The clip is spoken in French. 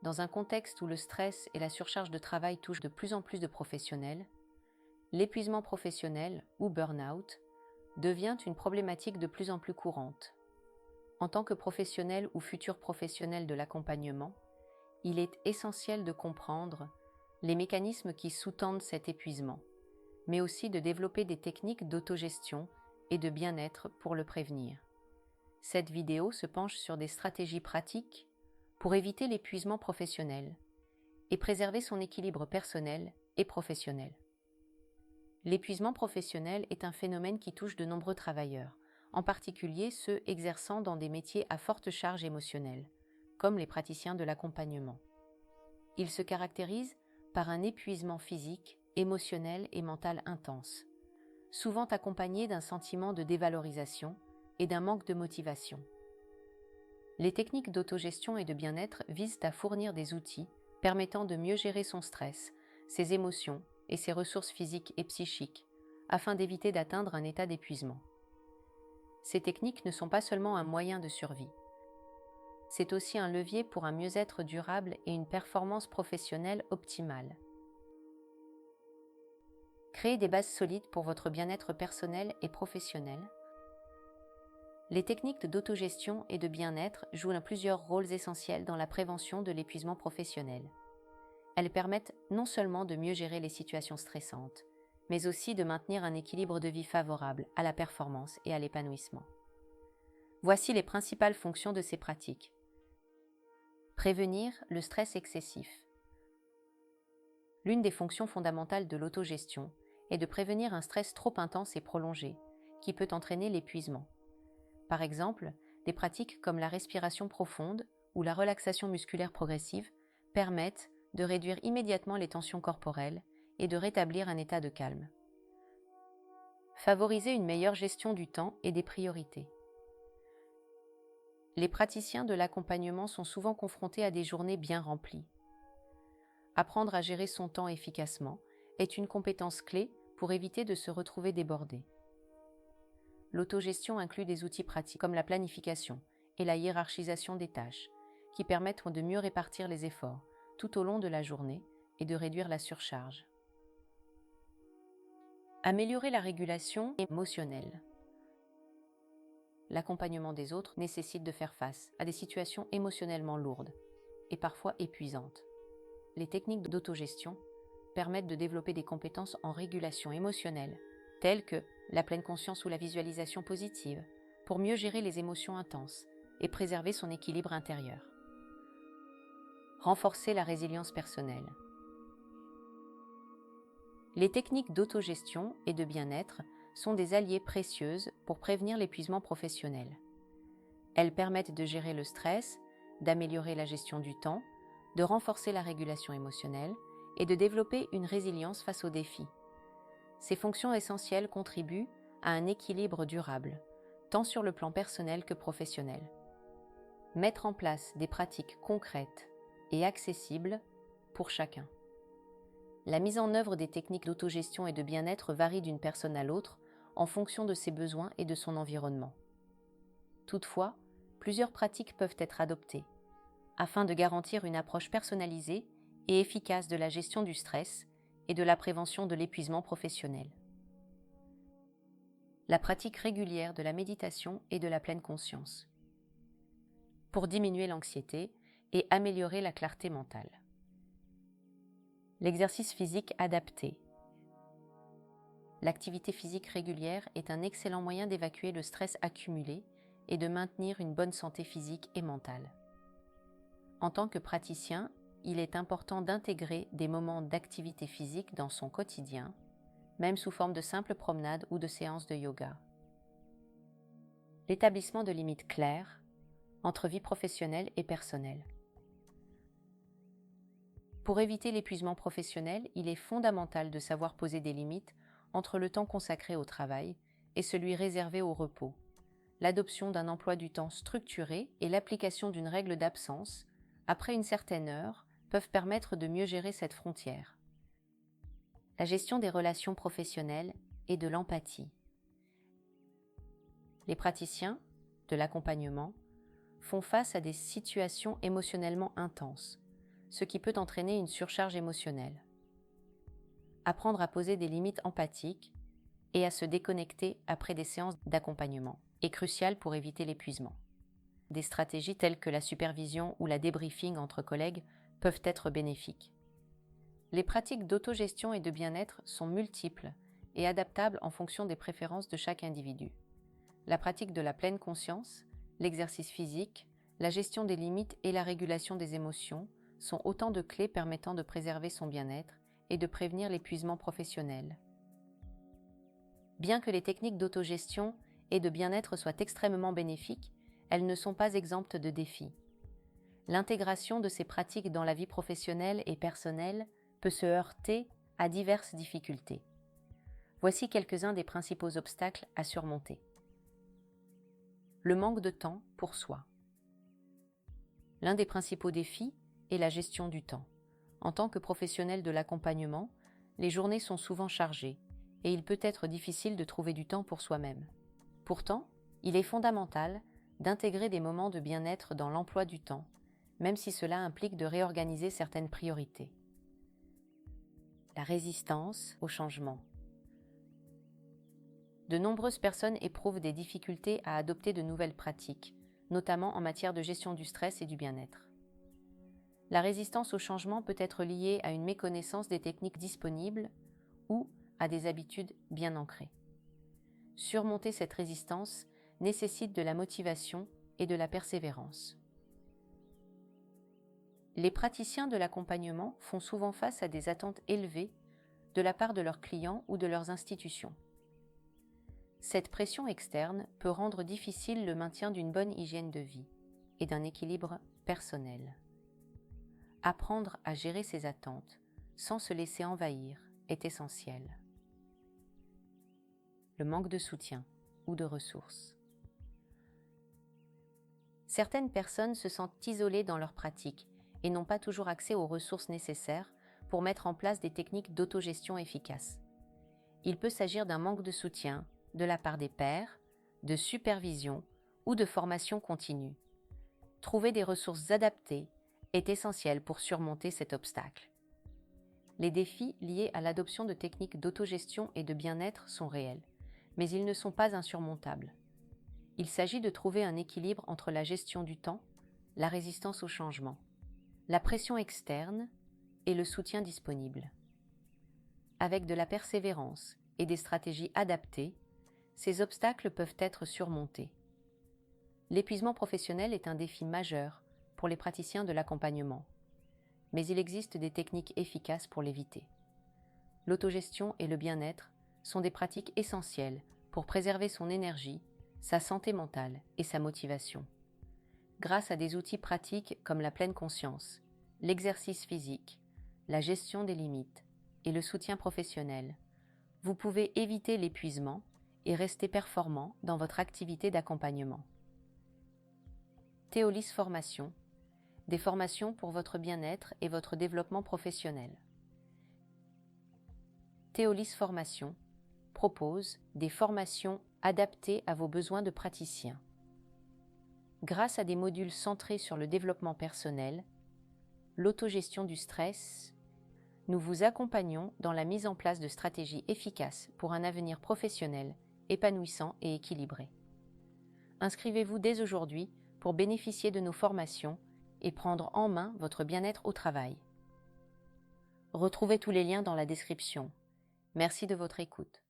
Dans un contexte où le stress et la surcharge de travail touchent de plus en plus de professionnels, l'épuisement professionnel, ou burn-out, devient une problématique de plus en plus courante. En tant que professionnel ou futur professionnel de l'accompagnement, il est essentiel de comprendre les mécanismes qui sous-tendent cet épuisement, mais aussi de développer des techniques d'autogestion et de bien-être pour le prévenir. Cette vidéo se penche sur des stratégies pratiques pour éviter l'épuisement professionnel et préserver son équilibre personnel et professionnel. L'épuisement professionnel est un phénomène qui touche de nombreux travailleurs, en particulier ceux exerçant dans des métiers à forte charge émotionnelle, comme les praticiens de l'accompagnement. Il se caractérise par un épuisement physique, émotionnel et mental intense, souvent accompagné d'un sentiment de dévalorisation et d'un manque de motivation. Les techniques d'autogestion et de bien-être visent à fournir des outils permettant de mieux gérer son stress, ses émotions et ses ressources physiques et psychiques, afin d'éviter d'atteindre un état d'épuisement. Ces techniques ne sont pas seulement un moyen de survie, c'est aussi un levier pour un mieux-être durable et une performance professionnelle optimale. Créez des bases solides pour votre bien-être personnel et professionnel. Les techniques d'autogestion et de bien-être jouent plusieurs rôles essentiels dans la prévention de l'épuisement professionnel. Elles permettent non seulement de mieux gérer les situations stressantes, mais aussi de maintenir un équilibre de vie favorable à la performance et à l'épanouissement. Voici les principales fonctions de ces pratiques. Prévenir le stress excessif. L'une des fonctions fondamentales de l'autogestion est de prévenir un stress trop intense et prolongé, qui peut entraîner l'épuisement. Par exemple, des pratiques comme la respiration profonde ou la relaxation musculaire progressive permettent de réduire immédiatement les tensions corporelles et de rétablir un état de calme. Favoriser une meilleure gestion du temps et des priorités. Les praticiens de l'accompagnement sont souvent confrontés à des journées bien remplies. Apprendre à gérer son temps efficacement est une compétence clé pour éviter de se retrouver débordé. L'autogestion inclut des outils pratiques comme la planification et la hiérarchisation des tâches, qui permettent de mieux répartir les efforts tout au long de la journée et de réduire la surcharge. Améliorer la régulation émotionnelle. L'accompagnement des autres nécessite de faire face à des situations émotionnellement lourdes et parfois épuisantes. Les techniques d'autogestion permettent de développer des compétences en régulation émotionnelle, telles que la pleine conscience ou la visualisation positive, pour mieux gérer les émotions intenses et préserver son équilibre intérieur. Renforcer la résilience personnelle. Les techniques d'autogestion et de bien-être sont des alliés précieuses pour prévenir l'épuisement professionnel. Elles permettent de gérer le stress, d'améliorer la gestion du temps, de renforcer la régulation émotionnelle et de développer une résilience face aux défis. Ces fonctions essentielles contribuent à un équilibre durable, tant sur le plan personnel que professionnel. Mettre en place des pratiques concrètes et accessibles pour chacun. La mise en œuvre des techniques d'autogestion et de bien-être varie d'une personne à l'autre en fonction de ses besoins et de son environnement. Toutefois, plusieurs pratiques peuvent être adoptées afin de garantir une approche personnalisée et efficace de la gestion du stress et de la prévention de l'épuisement professionnel. La pratique régulière de la méditation et de la pleine conscience, pour diminuer l'anxiété et améliorer la clarté mentale. L'exercice physique adapté. L'activité physique régulière est un excellent moyen d'évacuer le stress accumulé et de maintenir une bonne santé physique et mentale. En tant que praticien, il est important d'intégrer des moments d'activité physique dans son quotidien, même sous forme de simples promenades ou de séances de yoga. L'établissement de limites claires entre vie professionnelle et personnelle. Pour éviter l'épuisement professionnel, il est fondamental de savoir poser des limites entre le temps consacré au travail et celui réservé au repos. L'adoption d'un emploi du temps structuré et l'application d'une règle d'absence, après une certaine heure, peuvent permettre de mieux gérer cette frontière. La gestion des relations professionnelles et de l'empathie. Les praticiens de l'accompagnement font face à des situations émotionnellement intenses, ce qui peut entraîner une surcharge émotionnelle. Apprendre à poser des limites empathiques et à se déconnecter après des séances d'accompagnement est crucial pour éviter l'épuisement. Des stratégies telles que la supervision ou la débriefing entre collègues peuvent être bénéfiques. Les pratiques d'autogestion et de bien-être sont multiples et adaptables en fonction des préférences de chaque individu. La pratique de la pleine conscience, l'exercice physique, la gestion des limites et la régulation des émotions sont autant de clés permettant de préserver son bien-être et de prévenir l'épuisement professionnel. Bien que les techniques d'autogestion et de bien-être soient extrêmement bénéfiques, elles ne sont pas exemptes de défis. L'intégration de ces pratiques dans la vie professionnelle et personnelle peut se heurter à diverses difficultés. Voici quelques-uns des principaux obstacles à surmonter. Le manque de temps pour soi. L'un des principaux défis est la gestion du temps. En tant que professionnel de l'accompagnement, les journées sont souvent chargées et il peut être difficile de trouver du temps pour soi-même. Pourtant, il est fondamental d'intégrer des moments de bien-être dans l'emploi du temps, même si cela implique de réorganiser certaines priorités. La résistance au changement. De nombreuses personnes éprouvent des difficultés à adopter de nouvelles pratiques, notamment en matière de gestion du stress et du bien-être. La résistance au changement peut être liée à une méconnaissance des techniques disponibles ou à des habitudes bien ancrées. Surmonter cette résistance nécessite de la motivation et de la persévérance. Les praticiens de l'accompagnement font souvent face à des attentes élevées de la part de leurs clients ou de leurs institutions. Cette pression externe peut rendre difficile le maintien d'une bonne hygiène de vie et d'un équilibre personnel. Apprendre à gérer ces attentes sans se laisser envahir est essentiel. Le manque de soutien ou de ressources. Certaines personnes se sentent isolées dans leur pratique et n'ont pas toujours accès aux ressources nécessaires pour mettre en place des techniques d'autogestion efficaces. Il peut s'agir d'un manque de soutien de la part des pairs, de supervision ou de formation continue. Trouver des ressources adaptées est essentiel pour surmonter cet obstacle. Les défis liés à l'adoption de techniques d'autogestion et de bien-être sont réels, mais ils ne sont pas insurmontables. Il s'agit de trouver un équilibre entre la gestion du temps, la résistance au changement, la pression externe et le soutien disponible. Avec de la persévérance et des stratégies adaptées, ces obstacles peuvent être surmontés. L'épuisement professionnel est un défi majeur pour les praticiens de l'accompagnement, mais il existe des techniques efficaces pour l'éviter. L'autogestion et le bien-être sont des pratiques essentielles pour préserver son énergie, sa santé mentale et sa motivation. Grâce à des outils pratiques comme la pleine conscience, l'exercice physique, la gestion des limites et le soutien professionnel, vous pouvez éviter l'épuisement et rester performant dans votre activité d'accompagnement. Théolis Formation, des formations pour votre bien-être et votre développement professionnel. Théolis Formation propose des formations adaptées à vos besoins de praticien. Grâce à des modules centrés sur le développement personnel, l'autogestion du stress, nous vous accompagnons dans la mise en place de stratégies efficaces pour un avenir professionnel épanouissant et équilibré. Inscrivez-vous dès aujourd'hui pour bénéficier de nos formations et prendre en main votre bien-être au travail. Retrouvez tous les liens dans la description. Merci de votre écoute.